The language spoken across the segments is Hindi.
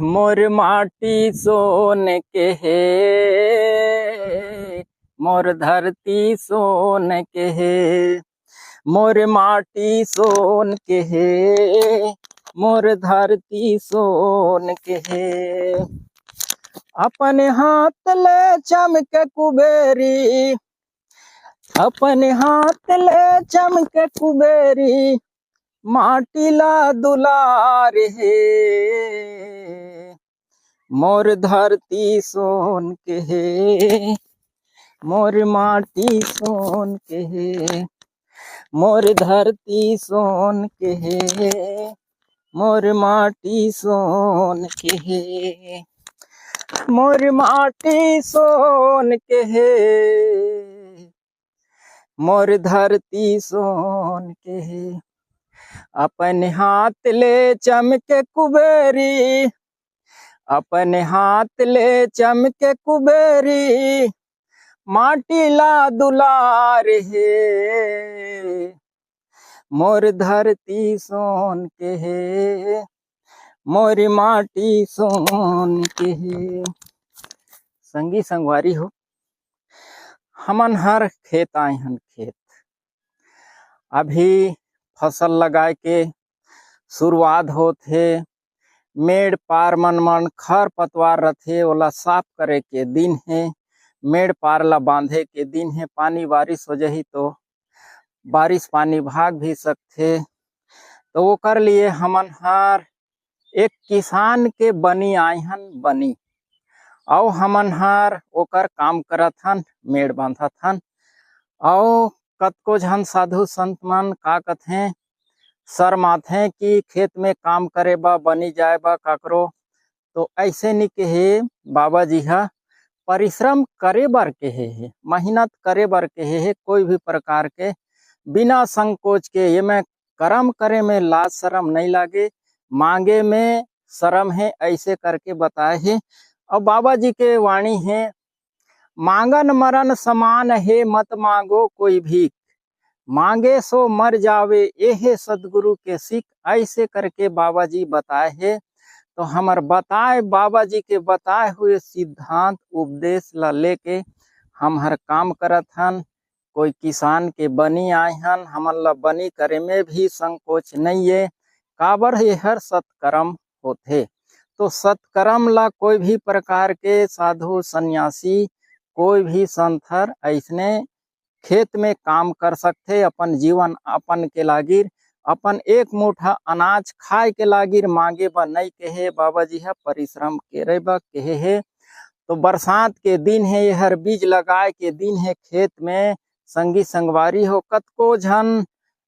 मोर माटी सोन के हे, मोर धरती सोन के हे। मोर माटी सोन के हे, मोर धरती सोन के हे। अपने हाथ ले चमके कुबेरी, अपने हाथ ले चमके कुबेरी, माटी ला दुलार हे। मोर धरती सोन के हे, मोर माटी सोन के हे। मोर धरती सोन के हे, मोर माटी सोन के हे। मोर माटी सोन के हे, मोर धरती सोन के हे। अपने हाथ ले चमके कुबेरी, अपने हाथ ले चमके कुबेरी, माटी ला दुलार हे। मोर धरती सोन के हे, मोर माटी सोन के हे। संगी संगवारी हो, हमन हर खेत आए हन। खेत अभी फसल लगाए के शुरुआत होथे। मेड़ पार मन खर पतवार रथे, ओला साफ करे के दिन है। मेड़ पार ला बांधे के दिन है। पानी बारिश हो जाही तो बारिश पानी भाग भी सकथे। तो ओकर लिए हमन हर एक किसान के बनी आए हन। बनी और हमन हर ओकर काम करत हन, मेड़ बांधत हन। और कतको झन साधु संत मन का कथे, शर्माथे कि खेत में काम करे बा, बनी जाए बा काकरो। तो ऐसे नहीं कहे, बाबा जी हा परिश्रम करे बर कहे है, मेहनत करे बर कहे है। कोई भी प्रकार के बिना संकोच के, ये में कर्म करे में लाज शर्म नहीं लागे, मांगे में शर्म है, ऐसे करके बताए है। और बाबा जी के वाणी है, मांगन मरण समान है, मत मांगो कोई भीख, मांगे सो मर जावे, ये सदगुरु के सिख। ऐसे करके बाबा जी बताए है। तो हमार बताए बाबा जी के बताए हुए सिद्धांत उपदेश ला लेके हम हर काम करत हन। कोई किसान के बनी आए हन, हमन ला बनी करे में भी संकोच नहीं है। काबर ये हर सत्कर्म होथे। तो सत्कर्म ला कोई भी प्रकार के साधु सन्यासी, कोई भी संथर ऐसने खेत में काम कर सकते। अपन जीवन अपन के लागिर, अपन एक मुठा अनाज खाए के लागिर मांगे बा नहीं कहे। बाबा जी हा परिश्रम करे बा कहे है। तो बरसात के दिन है, ये हर बीज लगाए के दिन है। खेत में संगी संगवारी हो, कतको झन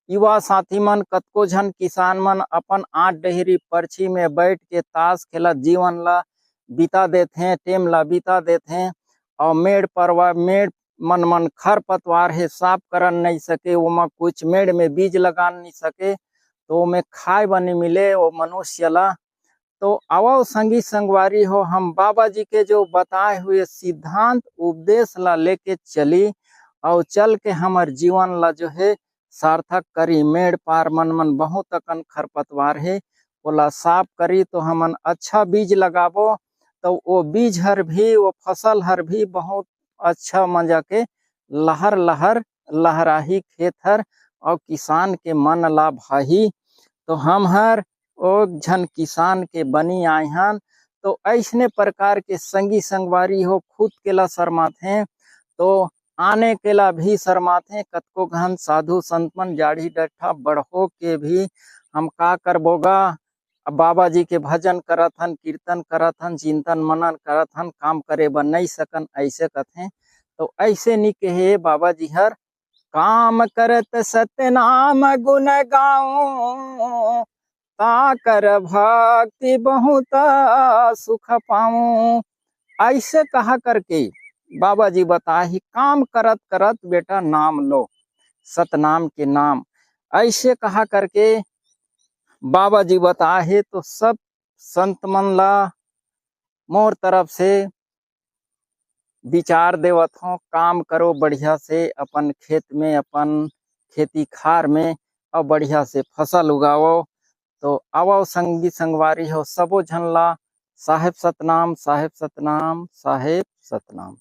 युवा साथी मन, कतको झन किसान मन अपन आठ डहरी परछी में बैठ के ताश खेलत जीवन ला बिता देथे, टेम ला बिता देथे। और मेड़ परवा मेड़ मन खर पतवार है, साफ करन नहीं सके, ओमा कुछ मेड़ में बीज लगा नहीं सके, तो ओमे खाए बने मिले वो मनुष्य ला। तो आओ संगी संगवारी हो, हम बाबा जी के जो बताए हुए सिद्धांत उपदेश ला लेके चली, और चल के हमार जीवन ला जो है सार्थक करी। मेड़ पार मन बहुत अकन खरपतवार है, ओला साफ करी तो हमन अच्छा बीज लगाबो। तो वो बीज हर भी, वो फसल हर भी बहुत अच्छा मजा के लहर लहर लहराही खेत हर, और किसान के मन ला भाही। तो हम हर ओ झन किसान के बनी आए हन। तो ऐसने प्रकार के संगी संगवारी हो, खुद के ला शर्माथे तो आने के ला भी शर्माथे। कतको घन साधु संत मन जाड़ी डट्ठा बढ़ो के भी हम का करबोगा, बाबा जी के भजन करत हन, कीर्तन करत हन, चिंतन मनन करत हन, काम करे बर नहीं सकन, ऐसे कथे। तो ऐसे नहीं कहे बाबा जी हर, काम करत सतनाम गुण गाऊं, ताकर भक्ति बहुत सुख पाऊं। ऐसे कहा करके बाबा जी बताही, काम करत करत बेटा नाम लो, सतनाम के नाम। ऐसे कहा करके बाबा जी बताए। तो सब संत मन ला मोर तरफ से विचार देवत हो, काम करो बढ़िया से अपन खेत में, अपन खेती खार में, और बढ़िया से फसल उगाओ। तो आवो संगी संगवारी हो, सबो झन ला साहेब सतनाम, साहेब सतनाम, साहेब सतनाम।